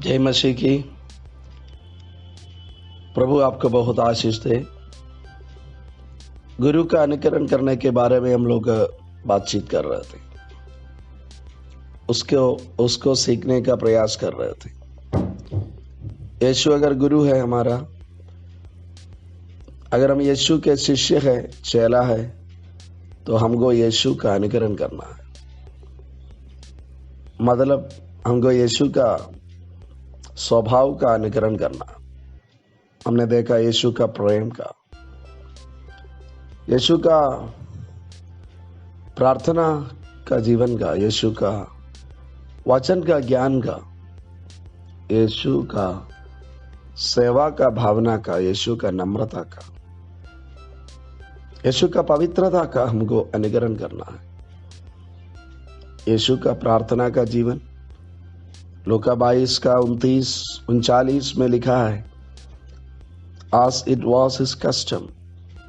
जय मसीह की। प्रभु आपको बहुत आशीष दे। गुरु का अनुकरण करने के बारे में हम लोग बातचीत कर रहे थे, उसको सीखने का प्रयास कर रहे थे। यीशु अगर गुरु है हमारा, अगर हम यीशु के शिष्य है, चेला है, तो हमको यीशु का अनुकरण करना है। मतलब हमको यीशु का स्वभाव का अनुकरण करना। हमने देखा यीशु का प्रेम का, यीशु का प्रार्थना का जीवन का, यीशु का वचन का ज्ञान का, यीशु का सेवा का भावना का, यीशु का नम्रता का, यीशु का पवित्रता का हमको अनुकरण करना है। यीशु का प्रार्थना का जीवन लूका 22 का 29-39 में लिखा है, As it was his custom,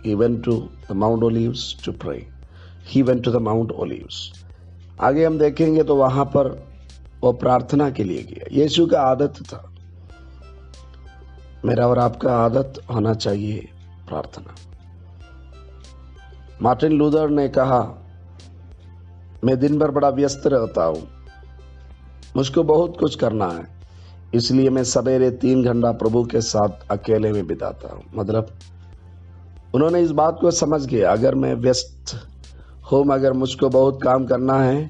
he went to the Mount Olives to pray. He went to the Mount Olives. आगे हम देखेंगे तो वहां पर वो प्रार्थना के लिए गया। यीशु का आदत था, मेरा और आपका आदत होना चाहिए प्रार्थना। मार्टिन लूथर ने कहा, मैं दिन भर बड़ा व्यस्त रहता हूं, मुझको बहुत कुछ करना है, इसलिए मैं सवेरे 3 घंटा प्रभु के साथ अकेले में बिताता हूं। मतलब उन्होंने इस बात को समझ गया, अगर मैं व्यस्त हूं, अगर मुझको बहुत काम करना है,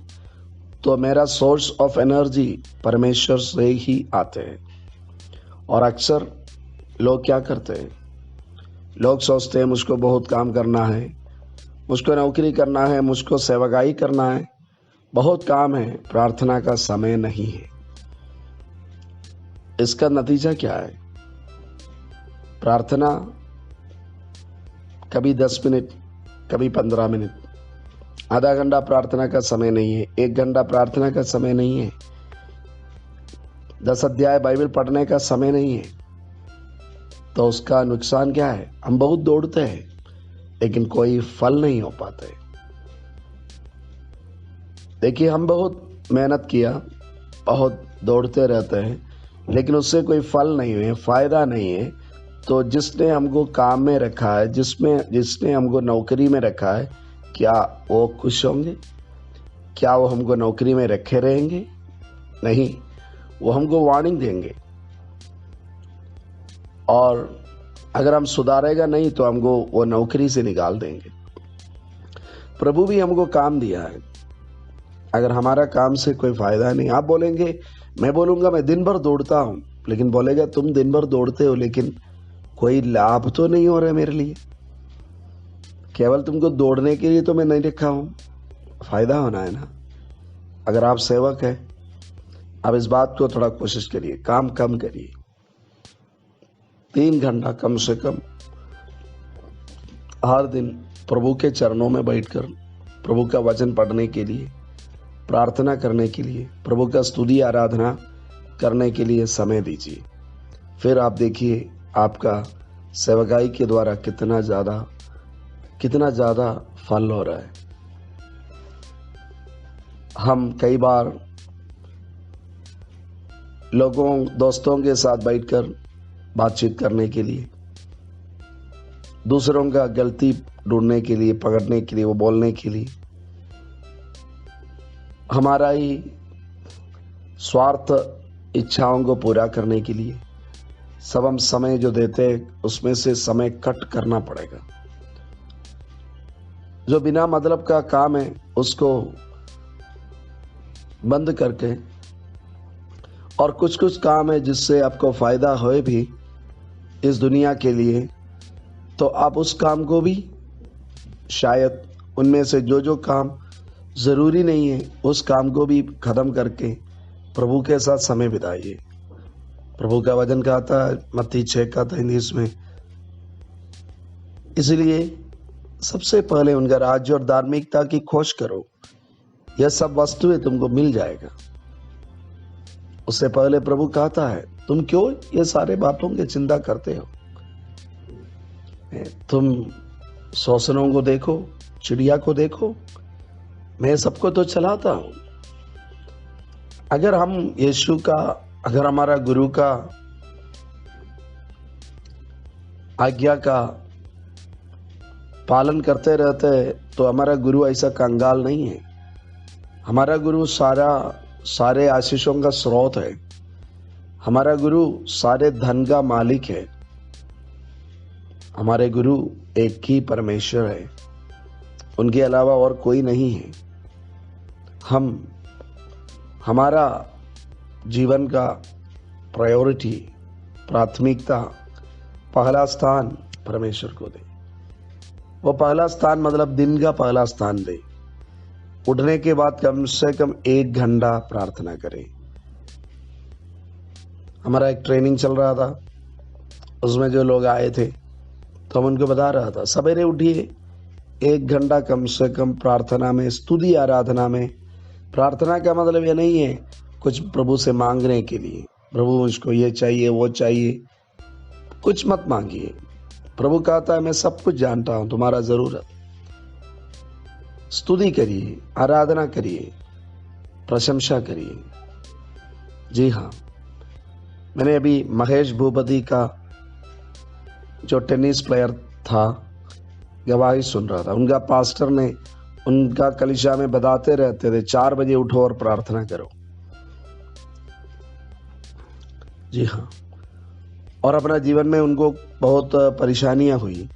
तो मेरा सोर्स ऑफ एनर्जी परमेश्वर से ही आते हैं। और अक्सर लोग क्या करते हैं, लोग सोचते हैं मुझको बहुत काम करना है, मुझको नौकरी करना है, मुझको सेवकाई करना है, बहुत काम है, प्रार्थना का समय नहीं है। इसका नतीजा क्या है? प्रार्थना कभी 10 मिनट, कभी 15 मिनट, आधा घंटा प्रार्थना का समय नहीं है, 1 घंटा प्रार्थना का समय नहीं है, 10 अध्याय बाइबल पढ़ने का समय नहीं है। तो उसका नुकसान क्या है? हम बहुत दौड़ते हैं लेकिन कोई फल नहीं हो पाते। देखिए, हम बहुत मेहनत किया, बहुत दौड़ते रहते हैं, लेकिन उससे कोई फल नहीं है, फायदा नहीं है। तो जिसने हमको काम में रखा है, जिसने हमको नौकरी में रखा है, क्या वो खुश होंगे? क्या वो हमको नौकरी में रखे रहेंगे? नहीं, वो हमको वार्निंग देंगे, और अगर हम सुधारेगा नहीं तो हमको वो नौकरी से निकाल देंगे। प्रभु भी हमको काम दिया है, अगर हमारा काम से कोई फायदा नहीं, आप बोलेंगे, मैं बोलूंगा मैं दिन भर दौड़ता हूं, लेकिन बोलेगा तुम दिन भर दौड़ते हो लेकिन कोई लाभ तो नहीं हो रहा मेरे लिए। केवल तुमको दौड़ने के लिए तो मैं नहीं रखा हूं, फायदा होना है ना। अगर आप सेवक है, आप इस बात को थोड़ा कोशिश करिए, काम कम करिए, 3 घंटा कम से कम हर दिन प्रभु के चरणों में बैठकर प्रभु का वचन पढ़ने के लिए, प्रार्थना करने के लिए, प्रभु का स्तुति आराधना करने के लिए समय दीजिए। फिर आप देखिए आपका सेवकाई के द्वारा कितना ज़्यादा फल हो रहा है। हम कई बार दोस्तों के साथ बैठकर बातचीत करने के लिए, दूसरों का गलती ढूंढने के लिए, पकड़ने के लिए, वो बोलने के लिए, हमारा ही स्वार्थ इच्छाओं को पूरा करने के लिए सब हम समय जो देते हैं, उसमें से समय कट करना पड़ेगा। जो बिना मतलब का काम है उसको बंद करके, और कुछ काम है जिससे आपको फायदा होए भी इस दुनिया के लिए, तो आप उस काम को भी, शायद उनमें से जो काम जरूरी नहीं है, उस काम को भी खत्म करके प्रभु के साथ समय बिताइए। प्रभु का वचन कहता है, मत्ती 6 का 33 में, इसलिए सबसे पहले उनका राज्य और धार्मिकता की खोज करो, यह सब वस्तुएं तुमको मिल जाएगा। उससे पहले प्रभु कहता है, तुम क्यों ये सारे बातों की चिंता करते हो? तुम शोषणों को देखो, चिड़िया को देखो, मैं सबको तो चलाता हूं। अगर हम यीशु का अगर हमारा गुरु का आज्ञा का पालन करते रहते तो हमारा गुरु ऐसा कंगाल नहीं है। हमारा गुरु सारे आशीषों का स्रोत है। हमारा गुरु सारे धन का मालिक है। हमारे गुरु एक ही परमेश्वर है, उनके अलावा और कोई नहीं है। हमारा जीवन का प्राथमिकता पहला स्थान परमेश्वर को दे। वो पहला स्थान मतलब दिन का पहला स्थान दे। उठने के बाद कम से कम 1 घंटा प्रार्थना करें। हमारा एक ट्रेनिंग चल रहा था, उसमें जो लोग आए थे तो हम उनको बता रहा था, सवेरे उठिए 1 घंटा कम से कम प्रार्थना में, स्तुति आराधना में। प्रार्थना का मतलब ये नहीं है कुछ प्रभु से मांगने के लिए, प्रभु मुझको ये चाहिए वो चाहिए, कुछ मत मांगिए। प्रभु कहता है मैं सब कुछ जानता हूं, तुम्हारा जरूरत। स्तुति करिए, आराधना करिए, प्रशंसा करिए। जी हाँ, मैंने अभी महेश भूपति का जो टेनिस प्लेयर था गवाही सुन रहा था। उनका पास्टर ने उनका कलीसिया में बताते रहते थे 4 बजे उठो और प्रार्थना करो। जी हाँ, और अपना जीवन में उनको बहुत परेशानियां हुई,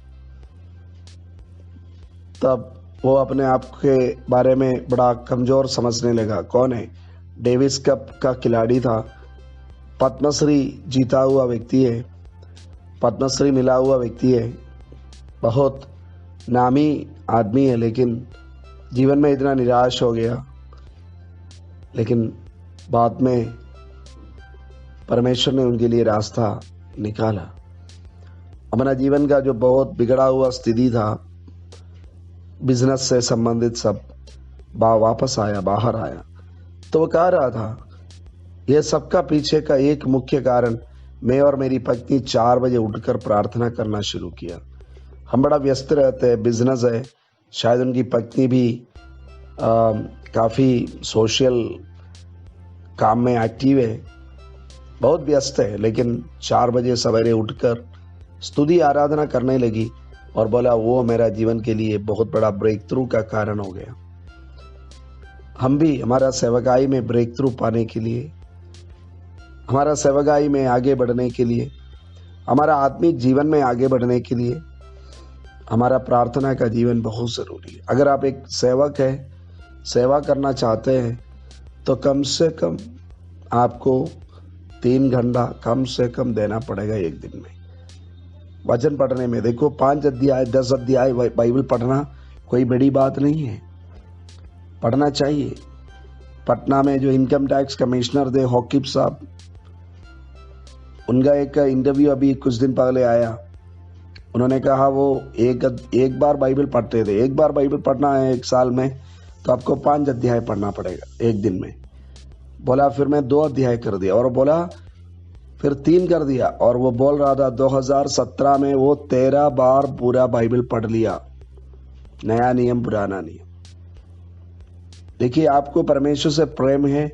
तब वो अपने आप के बारे में बड़ा कमजोर समझने लगा। कौन है? डेविस कप का खिलाड़ी था, पद्मश्री जीता हुआ व्यक्ति है, पद्मश्री मिला हुआ व्यक्ति है, बहुत नामी आदमी है, लेकिन जीवन में इतना निराश हो गया। लेकिन बाद में परमेश्वर ने उनके लिए रास्ता निकाला। अपना जीवन का जो बहुत बिगड़ा हुआ स्थिति था, बिजनेस से संबंधित सब वापस आया, बाहर आया। तो वो कह रहा था यह सबका पीछे का एक मुख्य कारण, मैं और मेरी पत्नी 4 बजे उठकर प्रार्थना करना शुरू किया। हम बड़ा व्यस्त रहते हैं, बिजनेस है, शायद उनकी पत्नी भी काफ़ी सोशल काम में एक्टिव है, बहुत व्यस्त है, लेकिन 4 बजे सवेरे उठकर स्तुति आराधना करने लगी और बोला वो मेरा जीवन के लिए बहुत बड़ा ब्रेक थ्रू का कारण हो गया। हम भी हमारा सेवकाई में ब्रेक थ्रू पाने के लिए, हमारा सेवकाई में आगे बढ़ने के लिए, हमारा आत्मिक जीवन में आगे बढ़ने के लिए हमारा प्रार्थना का जीवन बहुत ज़रूरी है। अगर आप एक सेवक है, सेवा करना चाहते हैं, तो कम से कम आपको 3 घंटा कम से कम देना पड़ेगा एक दिन में वचन पढ़ने में। देखो 5 अध्याय 10 अध्याय बाइबल पढ़ना कोई बड़ी बात नहीं है, पढ़ना चाहिए। पटना में जो इनकम टैक्स कमिश्नर थे हॉकिब साहब, उनका एक इंटरव्यू अभी कुछ दिन पहले आया। उन्होंने कहा वो एक बार बाइबल पढ़ते थे। एक बार बाइबल पढ़ना है 1 साल में तो आपको 5 अध्याय पढ़ना पड़ेगा एक दिन में। बोला फिर मैं 2 अध्याय कर दिया, और बोला फिर 3 कर दिया, और वो बोल रहा था 2017 में वो 13 बार पूरा बाइबल पढ़ लिया, नया नियम पुराना नियम। देखिए, आपको परमेश्वर से प्रेम है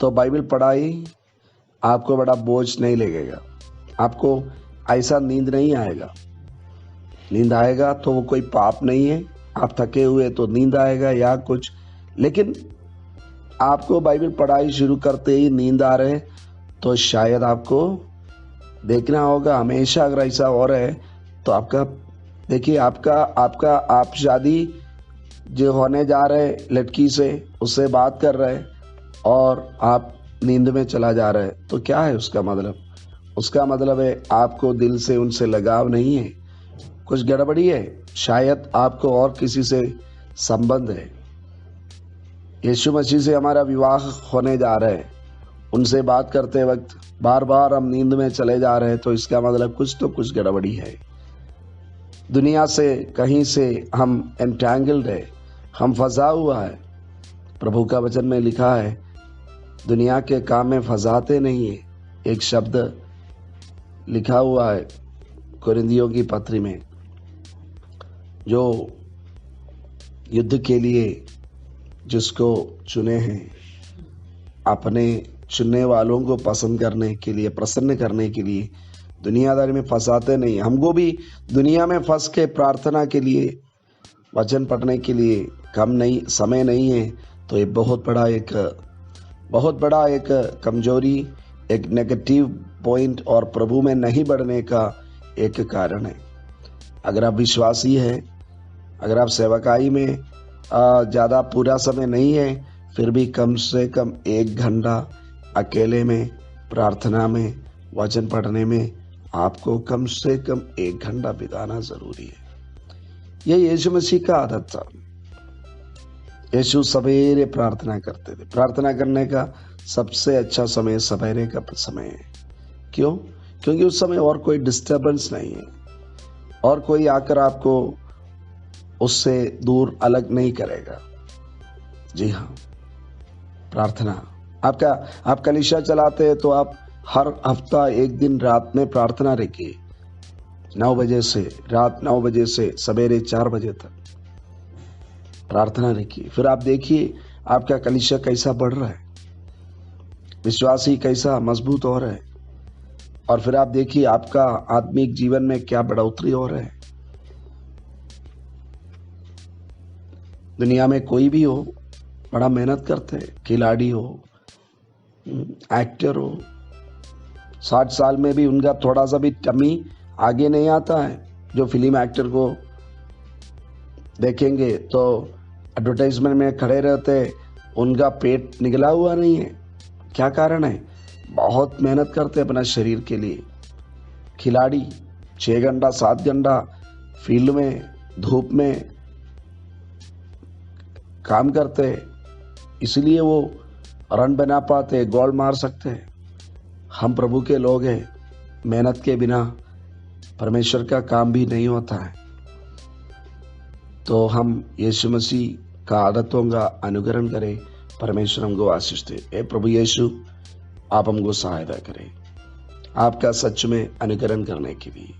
तो बाइबल पढ़ाई आपको बड़ा बोझ नहीं लगेगा। आपको ऐसा नींद नहीं आएगा। नींद आएगा तो वो कोई पाप नहीं है। आप थके हुए तो नींद आएगा या कुछ, लेकिन आपको बाइबल पढ़ाई शुरू करते ही नींद आ रहे तो शायद आपको देखना होगा। हमेशा अगर ऐसा हो रहा है तो आपका, देखिए आप शादी जो होने जा रहे लड़की से, उससे बात कर रहे और आप नींद में चला जा रहा है, तो क्या है उसका मतलब? उसका मतलब है आपको दिल से उनसे लगाव नहीं है, कुछ गड़बड़ी है। शायद आपको और किसी से संबंध है। यीशु मसीह से हमारा विवाह होने जा रहा है, उनसे बात करते वक्त बार बार हम नींद में चले जा रहे हैं, तो इसका मतलब कुछ गड़बड़ी है। दुनिया से कहीं से हम एंटैंगल्ड है, हम फंसा हुआ है। प्रभु का वचन में लिखा है दुनिया के काम में फंसाते नहीं है। एक शब्द लिखा हुआ है कुरिन्थियों की पत्री में, जो युद्ध के लिए जिसको चुने हैं अपने चुनने वालों को पसंद करने के लिए, प्रसन्न करने के लिए दुनियादारी में फंसाते नहीं। हमको भी दुनिया में फंस के प्रार्थना के लिए, वचन पढ़ने के लिए कम नहीं समय नहीं है, तो ये बहुत बड़ा एक कमजोरी, एक नेगेटिव पॉइंट और प्रभु में नहीं बढ़ने का एक कारण है। अगर आप विश्वासी हैं, अगर आप सेवकाई में ज़्यादा पूरा समय नहीं है, फिर भी कम से कम 1 घंटा अकेले में, प्रार्थना में, वचन पढ़ने में आपको कम से कम 1 घंटा बिताना जरूरी है। यह यीशु मसीह का आदत था। यीशु सवेरे प्रार्थना करते थे। प्रार्थना करने का सबसे अच्छा समय सवेरे का समय है। क्यों? क्योंकि उस समय और कोई डिस्टर्बेंस नहीं है, और कोई आकर आपको उससे दूर अलग नहीं करेगा। जी हाँ, प्रार्थना। आप कलीसिया चलाते हैं तो आप हर हफ्ता एक दिन रात में प्रार्थना रखिए, 9 बजे से, रात 9 बजे से सवेरे 4 बजे तक प्रार्थना रखिए। फिर आप देखिए आपका कलीसिया कैसा बढ़ रहा है, विश्वासी कैसा मजबूत हो रहा है, और फिर आप देखिए आपका आत्मिक जीवन में क्या बढ़ोतरी हो रहा है। दुनिया में कोई भी हो, बड़ा मेहनत करते हैं, खिलाड़ी हो, एक्टर हो, 60 साल में भी उनका थोड़ा सा भी टमी आगे नहीं आता है। जो फिल्म एक्टर को देखेंगे तो एडवर्टाइजमेंट में खड़े रहते, उनका पेट निकला हुआ नहीं है। क्या कारण है? बहुत मेहनत करते अपना शरीर के लिए। खिलाड़ी 6 घंटा 7 घंटा फील्ड में धूप में काम करते, इसलिए वो रन बना पाते, गोल मार सकते हैं। हम प्रभु के लोग हैं, मेहनत के बिना परमेश्वर का काम भी नहीं होता है। तो हम यीशु मसीह का आदतों का अनुकरण करें, परमेश्वर हमको आशीष दे। ए प्रभु यीशु, आप हमको सहायता करें आपका सच में अनुकरण करने के लिए।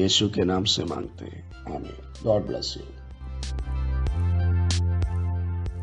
यीशु के नाम से मांगते हैं, आमीन। God bless you.